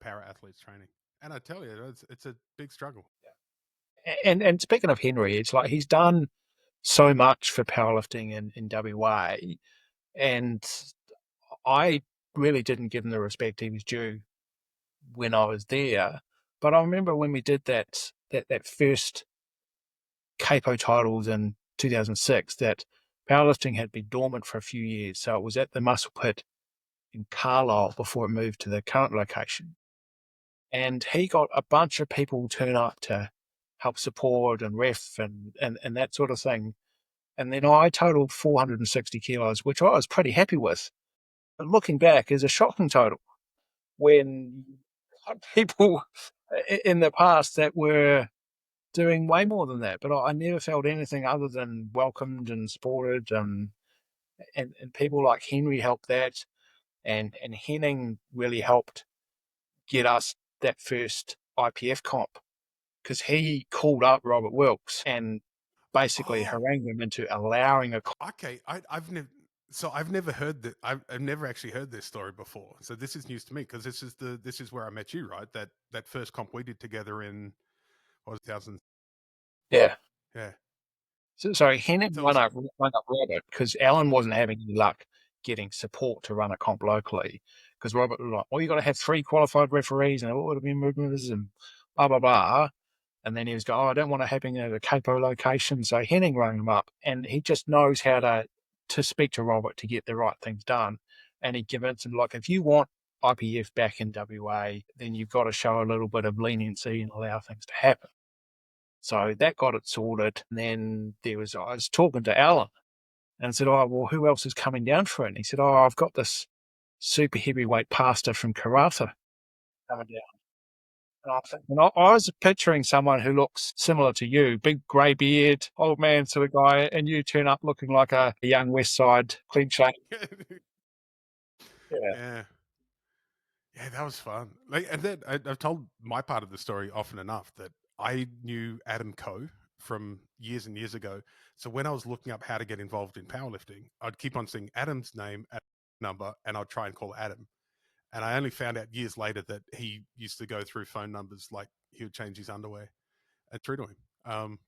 para athletes training. And I tell you, it's a big struggle. And speaking of Henry, it's like he's done so much for powerlifting in WA, and I really didn't give him the respect he was due when I was there. But I remember when we did that first capo titles in 2006, that powerlifting had been dormant for a few years. So it was at the Muscle Pit in Carlisle before it moved to the current location. And he got a bunch of people turn up to help support and ref and that sort of thing. And then I totaled 460 kilos, which I was pretty happy with. But looking back is a shocking total when people in the past that were doing way more than that. But I never felt anything other than welcomed and supported. And people like Henry helped that. And Henning really helped get us that first IPF comp because he called up Robert Wilkes and basically Oh, harangued him into allowing a. okay. I've never. So I've never heard that. I've never actually heard this story before. So this is news to me because this is where I met you, right? That first comp we did together in what was it, 2000. Yeah. Yeah. So, sorry, Henning So it run was up Robert because Alan wasn't having any luck getting support to run a comp locally because Robert was like, well, you got to have 3 qualified referees and all the movements and blah, blah, blah. And then he was going, oh, I don't want to happen at a capo location. So Henning rang him up and he just knows how to speak to Robert to get the right things done. And he convinced him, like, if you want IPF back in WA, then you've got to show a little bit of leniency and allow things to happen. So that got it sorted. And then I was talking to Alan and said, oh, well, who else is coming down for it? And he said, oh, I've got this super heavyweight pastor from Karratha coming down. And I'm thinking, I was picturing someone who looks similar to you, big grey beard, old man sort of guy, and you turn up looking like a young West Side clean shave. Yeah. yeah. Yeah, that was fun. Like, and then I've told my part of the story often enough that I knew Adam Coe from years and years ago. So when I was looking up how to get involved in powerlifting, I'd keep on seeing Adam's name, number, and I'd try and call Adam. And I only found out years later that he used to go through phone numbers, like he would change his underwear and through to him.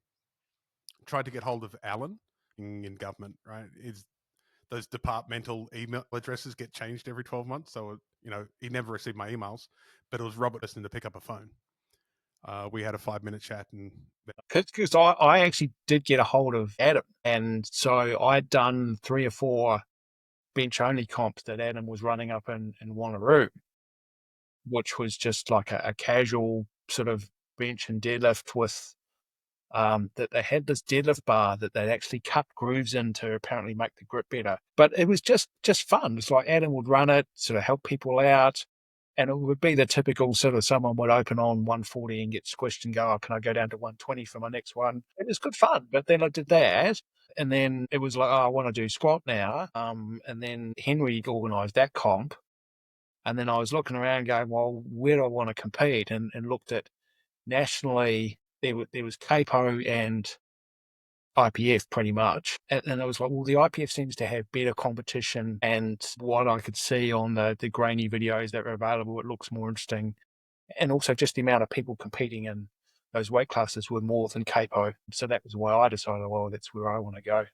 Tried to get hold of Alan in government, right? Is those departmental email addresses get changed every 12 months. So, he never received my emails, but it was Robert listening to pick up a phone. We had a 5-minute chat and Because I actually did get a hold of Adam. And so I'd done 3 or 4 bench only comps that Adam was running up in Wanneroo, which was just like a casual sort of bench and deadlift with that they had this deadlift bar that they'd actually cut grooves in to apparently make the grip better. But it was just fun. It's like Adam would run it, sort of help people out. And it would be the typical sort of someone would open on 140 and get squished and go, oh, can I go down to 120 for my next one? It was good fun. But then I did that. And then it was like, oh, I want to do squat now. And then Henry organised that comp. And then I was looking around going, well, where do I want to compete? And looked at nationally, there was capo and IPF pretty much. And I was like, well, the IPF seems to have better competition. And what I could see on the grainy videos that were available, it looks more interesting. And also just the amount of people competing in those weight classes were more than capo. So that was why I decided, well, that's where I want to go.